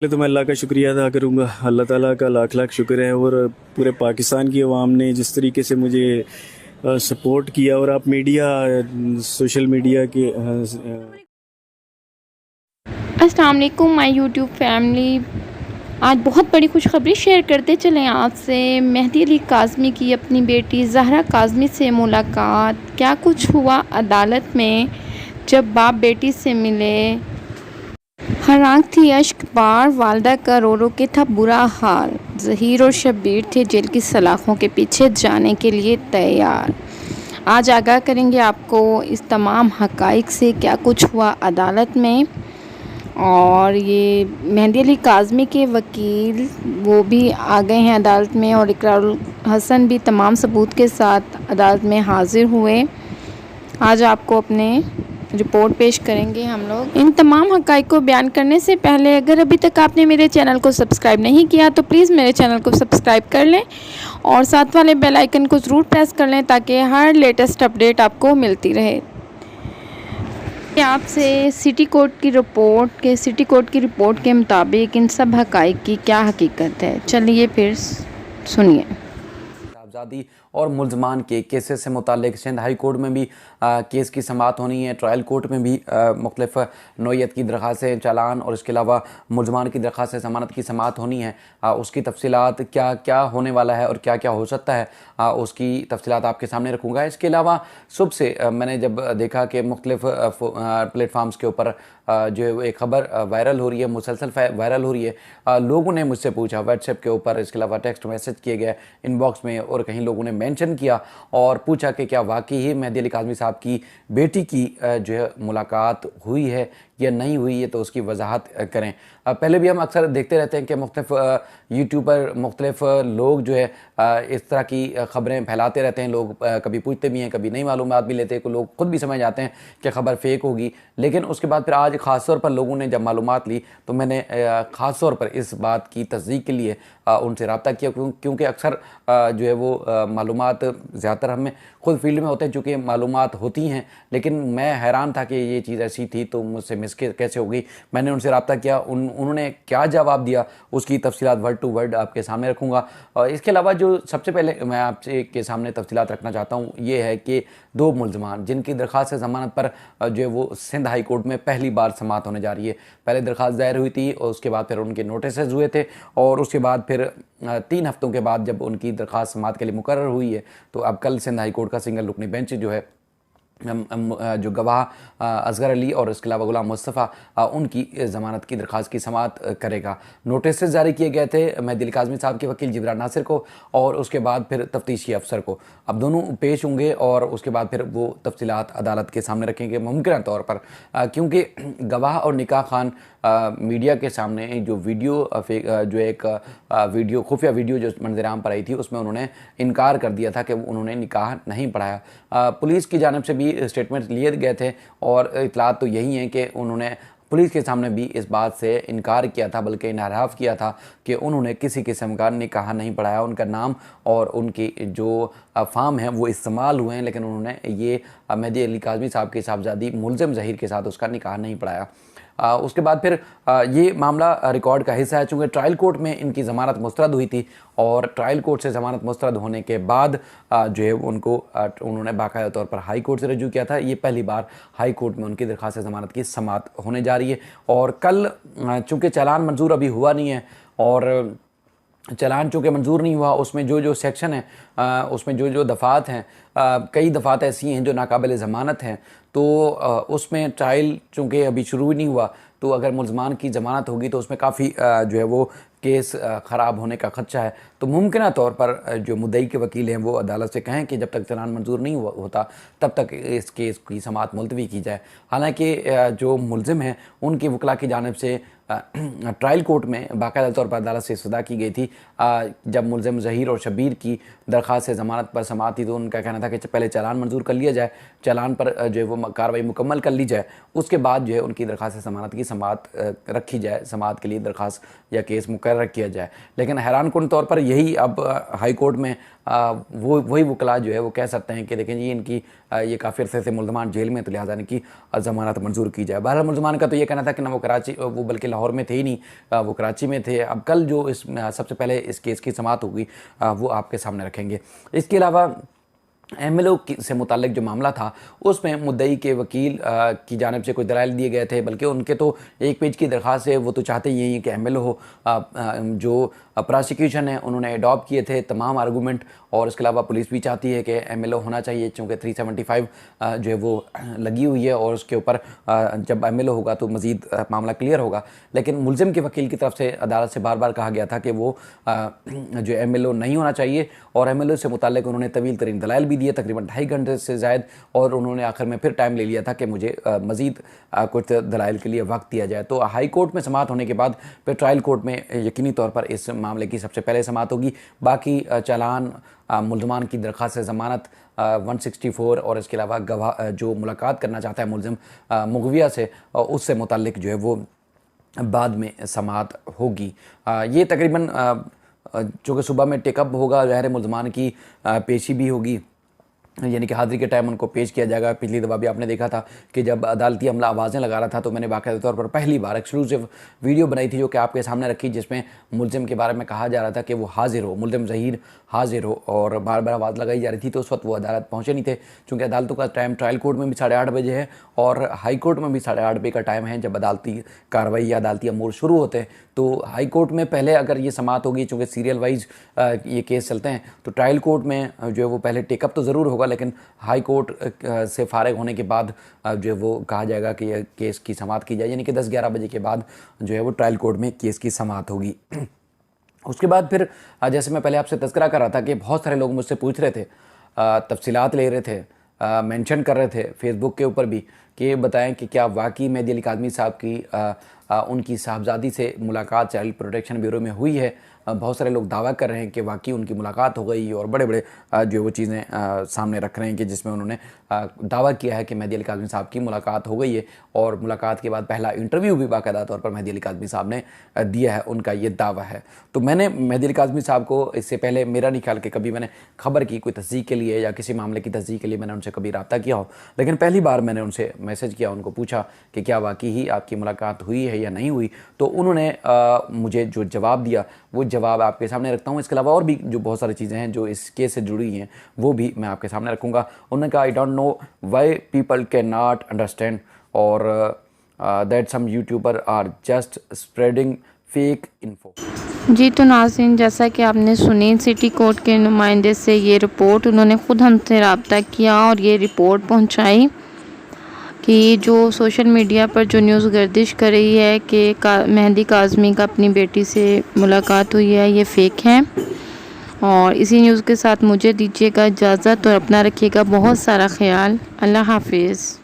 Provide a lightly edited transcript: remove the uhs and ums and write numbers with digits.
पहले तो मैं अल्लाह का शुक्रिया अदा करूँगा। अल्लाह ताला का लाख लाख शुक्र है, और पूरे पाकिस्तान की आवाम ने जिस तरीके से मुझे सपोर्ट किया, और आप मीडिया, सोशल मीडिया के अस्सलाम वालेकुम माय यूट्यूब फैमिली। आज बहुत बड़ी खुशखबरी शेयर करते चलें आपसे। मेहदी अली काज़मी की अपनी बेटी ज़हरा काज़मी से मुलाकात। क्या कुछ हुआ अदालत में जब बाप बेटी से मिले। हर आँख थी अश्क बार, वालदा का रो रो के था बुरा हाल। ज़हीर और शब्बीर थे जेल की सलाखों के पीछे जाने के लिए तैयार। आज आगाह करेंगे आपको इस तमाम हक़ाइक़ से, क्या कुछ हुआ अदालत में। और ये मेहदी अली काज़मी के वकील वो भी आ गए हैं अदालत में, और इकरारुल हसन भी तमाम सबूत के साथ अदालत में हाज़िर हुए। आज आपको अपने रिपोर्ट पेश करेंगे हम लोग। इन तमाम हक़ाइक़ को बयान करने से पहले अगर अभी तक आपने मेरे चैनल को सब्सक्राइब नहीं किया तो प्लीज़ मेरे चैनल को सब्सक्राइब कर लें और साथ वाले बेल आइकन को ज़रूर प्रेस कर लें ताकि हर लेटेस्ट अपडेट आपको मिलती रहे। आपसे सिटी कोर्ट की रिपोर्ट के मुताबिक इन सब हक़ाइक़ की क्या हकीकत है, चलिए फिर सुनिए। साहबजादी और मुलजमान के केसेस से मुतालिक सिंध हाई कोर्ट में भी केस की समाअत होनी है। ट्रायल कोर्ट में भी मुख्तलिफ नौइयत की दरख्वासें, चालान और इसके अलावा मुलजमान की दरख्वास्त ज़मानत की समाअत होनी है। उसकी तफसीलात क्या क्या होने वाला है और क्या क्या हो सकता है, उसकी तफसीलात आपके सामने रखूँगा। इसके अलावा सुबह से मैंने जब देखा कि मुख्तलिफ प्लेटफार्म्स के ऊपर जो एक ख़बर वायरल हो रही है, मुसलसल वायरल हो रही है, लोगों ने मुझसे पूछा व्हाट्सएप के ऊपर, इसके अलावा टेक्स्ट मैसेज किए गए इनबॉक्स में, और कहीं लोगों ने मेंशन किया और पूछा कि क्या वाकई ही मेहदी अली काज़मी साहब की बेटी की जो है मुलाकात हुई है या नहीं हुई है, तो उसकी वजाहत करें। पहले भी हम अक्सर देखते रहते हैं कि मुख्तलिफ यूट्यूबर, मुख्तलिफ लोग जो है इस तरह की ख़बरें फैलाते रहते हैं। लोग कभी पूछते भी हैं, कभी नहीं मालूमात भी लेते हैं, लोग खुद भी समझ जाते हैं कि ख़बर फेक होगी। लेकिन उसके बाद फिर आज ख़ास तौर पर लोगों ने जब मालूमात ली तो मैंने ख़ास तौर पर इस बात की तस्दीक के लिए उनसे रब्ता किया, क्योंकि अक्सर जो है वो मालूमात ज़्यादातर हमें खुद फील्ड में होते हैं, चूँकि मालूमात होती हैं, लेकिन मैं हैरान था कि ये चीज़ ऐसी थी तो मुझसे मिस कैसे हो गई। मैंने उनसे रब्ता किया, उन्होंने क्या जवाब दिया उसकी तफसीलात वर्ड टू वर्ड आपके सामने रखूँगा। और इसके अलावा जो सबसे पहले मैं आपसे के सामने तफसीलात रखना चाहता हूँ ये है कि दो मुलजमान जिनकी दरख्वास्त ज़मानत पर जो है वो सिंध हाई कोर्ट में पहली बार समाअत होने जा रही है। पहले दरख्वास्त दायर हुई थी और उसके बाद फिर उनके नोटिस हुए थे, और उसके बाद फिर 3 हफ्तों के बाद जब उनकी दरख्वास्त समाअत के लिए मुकर्रर हुई है तो अब कल सिंध हाई कोर्ट का सिंगल रुकनी बेंच जो है जो गवाह असगर अली और इसके अलावा गुलाम मुस्तफ़ा उनकी ज़मानत की दरख्वास्त की समाअत करेगा। नोटिस जारी किए गए थे मेहदी अली काज़मी साहब के वकील जिब्रान नासिर को और उसके बाद फिर तफ्तीशी अफसर को। अब दोनों पेश होंगे और उसके बाद फिर वो तफसीलात अदालत के सामने रखेंगे मुमकिन तौर पर, क्योंकि गवाह और निकाह खान मीडिया के सामने जो वीडियो जो एक वीडियो खुफिया वीडियो जो मंजराम पर आई थी उसमें उन्होंने इनकार कर दिया था कि उन्होंने निकाह नहीं पढ़ाया। पुलिस की जानिब से भी स्टेटमेंट लिए गए थे और इतलात तो यही है कि उन्होंने पुलिस के सामने भी इस बात से इनकार किया था, बल्कि इनहराफ किया था कि उन्होंने किसी किस्म का निकाह नहीं पढ़ाया। उनका नाम और उनकी जो फार्म है वो इस्तेमाल हुए हैं, लेकिन उन्होंने ये मेहदी अली काज़मी साहब की साहबजादी मुलज़िम ज़हीर के साथ उसका निकाह नहीं पढ़ाया। उसके बाद फिर ये मामला रिकॉर्ड का हिस्सा है, चूँकि ट्रायल कोर्ट में इनकी ज़मानत मुस्तरद हुई थी और ट्रायल कोर्ट से ज़मानत मुस्तरद होने के बाद जो है उनको उन्होंने बाकायदा तौर पर हाई कोर्ट से रजू किया था। ये पहली बार हाई कोर्ट में उनकी दरख्वास्त ज़मानत की समाअत होने जा रही है। और कल चूँकि चालान मंजूर अभी हुआ नहीं है और चालान चूँकि मंजूर नहीं हुआ, उसमें जो जो सेक्शन है उसमें जो जो दफ़ात हैं, कई दफ़ात ऐसी हैं जो नाकाबिल ज़मानत हैं, तो उसमें ट्रायल चूँकि अभी शुरू ही नहीं हुआ तो अगर मुलजमान की ज़मानत होगी तो उसमें काफ़ी जो है वो केस ख़राब होने का ख़दशा है। तो मुमकिन तौर पर जो मुद्दई के वकील हैं वो अदालत से कहें कि जब तक चालान मंजूर नहीं होता तब तक इस केस की समाअत मुलतवी की जाए। हालांकि जो मुलजिम हैं उनकी वकला की जानिब से ट्रायल कोर्ट में बाकायदा तौर पर अदालत से इस्तदा की गई थी। जब मुलजिम ज़हीर और शब्बीर की दरख्वास्त ज़मानत पर समाअत थी तो उनका कहना था कि पहले चालान मंजूर कर लिया जाए, चालान पर जो है वो कार्रवाई मुकम्मल कर ली जाए, उसके बाद जो है उनकी दरख्वास्त ज़मानत की समाअत रखी जाए, समाअत के लिए दरख्वास्त या केस मुकर्रर मुकर्रर किया जाए। लेकिन हैरानकुन तौर पर यही अब हाई कोर्ट में वही वकला जो है वो कह सकते हैं कि देखें जी इनकी ये काफ़ी अरसे से मुल्ज़मान जेल में, तो लिहाजा इनकी ज़मानत मंजूर की जाए। बहरहाल मुल्ज़मान का तो ये कहना था कि ना वो कराची, वो बल्कि लाहौर में थे ही नहीं, वो कराची में थे। अब कल जो इस सबसे पहले इस केस की समाअत होगी वो आपके सामने रखेंगे। इसके अलावा एमएलओ से मुतालिक जो मामला था उसमें मुद्दई के वकील की जानिब से कुछ दलाइल दिए गए थे, बल्कि उनके तो एक पेज की दरख्वास्त है, वो तो चाहते ही हैं कि एमएलओ हो। जो प्रोसिक्यूशन है उन्होंने अडॉप्ट किए थे तमाम आर्गूमेंट, और इसके अलावा पुलिस भी चाहती है कि एमएलओ होना चाहिए, चूँकि 375 जो है वो लगी हुई है, और उसके ऊपर जब एमएलओ होगा तो मज़ीद मामला क्लियर होगा। लेकिन मुलजिम के वकील की तरफ से अदालत से बार बार कहा गया था कि वो जो एमएलओ नहीं होना चाहिए, और एमएलओ से मुताल्लिक उन्होंने तवील तरीन दलाइल भी दिए, तकरीबन 2.5 घंटे से ज़ायद, और उन्होंने आखिर में फिर टाइम ले लिया था कि मुझे मज़ीद कुछ दलाइल के लिए वक्त दिया जाए। तो हाई कोर्ट में समाअत होने के बाद फिर ट्रायल कोर्ट में यकीनी तौर पर इस मामले की सबसे पहले समाअत होगी। बाकी चालान, मुल्ज़मान की दरख्वास्त ज़मानत 164, और इसके अलावा गवाह जो मुलाकात करना चाहता है मुल्ज़िम मुगविया से, उससे मुताल्लिक जो है वो बाद में समाअत होगी। ये तकरीबन चूँकि सुबह में टेकअप होगा, ज़ाहिर है मुल्ज़मान की पेशी भी होगी, यानी कि हाज़िरी के टाइम उनको पेश किया जाएगा। पिछली दफ़ा भी आपने देखा था कि जब अदालती अमला आवाज़ें लगा रहा था तो मैंने बाकायदा तौर पर पहली बार एक्सक्लूसिव वीडियो बनाई थी, जो कि आपके सामने रखी, जिसमें मुल्ज़िम के बारे में कहा जा रहा था कि वो हाजिर हो, मुल्ज़िम ज़हीर हाजिर हो, और बार बार आवाज़ लगाई जा रही थी। तो उस वक्त वो अदालत पहुँचे नहीं थे, चूँकि अदालतों का टाइम ट्रायल कोर्ट में भी 8:30 बजे है और हाई कोर्ट में भी 8:30 बजे का टाइम है जब अदालती कार्रवाई या अदालती अमूर शुरू होते हैं। तो हाई कोर्ट में पहले अगर ये समाअत होगी, चूँकि सीरियल वाइज ये केस चलते हैं, तो ट्रायल कोर्ट में जो है वो पहले टेकअप तो ज़रूर होगा, लेकिन हाई कोर्ट से फारिग होने के बाद जो है वो कहा जाएगा कि यह केस की समाअत की जाए, यानी कि 10-11 बजे के बाद जो है वो ट्रायल कोर्ट में केस की समाअत होगी। उसके बाद फिर जैसे मैं पहले आपसे तज़किरा कर रहा था कि बहुत सारे लोग मुझसे पूछ रहे थे, तफसीलात ले रहे थे, मेंशन कर रहे थे फेसबुक के ऊपर भी कि बताएं कि क्या वाकई मेहदी अली काज़मी साहब की उनकी साहबजादी से मुलाकात चाइल्ड प्रोटेक्शन ब्यूरो में हुई है। बहुत सारे लोग दावा कर रहे हैं कि वाकई उनकी मुलाकात हो गई, और बड़े बड़े जो वो चीज़ें सामने रख रहे हैं कि जिसमें उन्होंने दावा किया है कि मेहदी अली काज़मी साहब की मुलाकात हो गई है, और मुलाकात के बाद पहला इंटरव्यू भी बाकायदा तौर पर मेहदी अली काज़मी साहब ने दिया है, उनका ये दावा है। तो मैंने मेहदी अली काज़मी साहब को इससे पहले, मेरा नहीं ख्याल कि कभी मैंने खबर की कोई तस्दीक के लिए या किसी मामले की तस्दीक के लिए मैंने उनसे कभी रब्ता किया हो, लेकिन पहली बार मैंने उनसे मैसेज किया, उनको पूछा कि क्या वाकई ही आपकी मुलाकात हुई है या नहीं हुई। तो उन्होंने मुझे जो जवाब दिया वो जवाब आपके सामने रखता हूँ। इसके अलावा और भी जो बहुत सारी चीज़ें हैं जो इस केस से जुड़ी हैं वो भी मैं आपके सामने रखूँगा। उन्होंने कहा, I don't know why people can not understand और that some YouTuber are just spreading fake info. जी तो नाज़रीन, जैसा कि आपने सुनी सिटी कोर्ट के नुमाइंदे से ये रिपोर्ट, उन्होंने ख़ुद हमसे रब्ता किया और ये रिपोर्ट पहुंचाई कि जो सोशल मीडिया पर जो न्यूज़ गर्दिश कर रही है कि मेहदी काज़मी का अपनी बेटी से मुलाकात हुई है, ये फ़ेक है। और इसी न्यूज़ के साथ मुझे दीजिएगा इजाज़त और अपना रखिएगा बहुत सारा ख्याल। अल्लाह हाफिज़।